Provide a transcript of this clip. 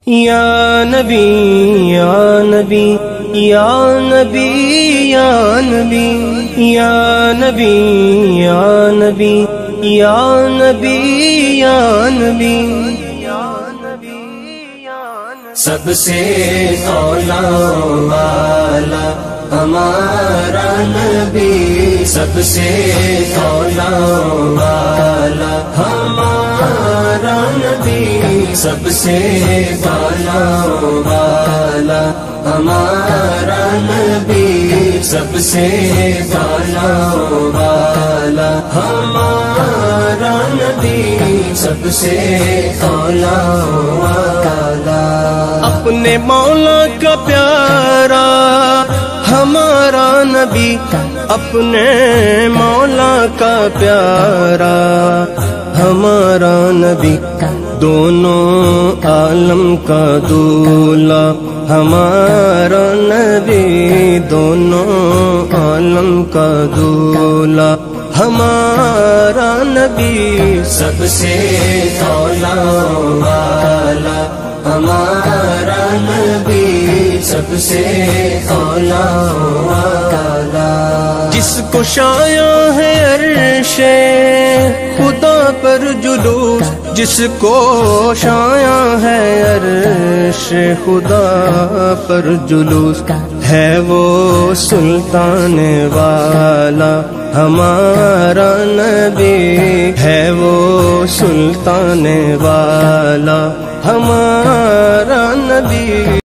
یا نبی یا نبی یا نبی یا نبی یا نبی یا نبی یا نبی یا نبی سب سے اولا والا ہمارا نبی، سب سے اولا والا ہمارا نبی، سب سے اولا والا ہمارا نبی، سب سے اولا والا ہمارا نبی، سب سے اولا والا اپنے مولا کا پیارا ہمارا نبی، اپنے مولا کا پیارا ہمارا نبی، دونوں عالم کا دولا ہمارا نبی، دونوں عالم کا دولا ہمارا نبی، سب سے اولا والا ہمارا نبی، سب سے اولا والا جس کو شایع ہے عرش خدا پر جلوس، جس کو شایع ہے عرش خدا پر جلوس، ہے وہ سلطان والا ہمارا نبی، ہے وہ سلطان والا ہمارا نبی۔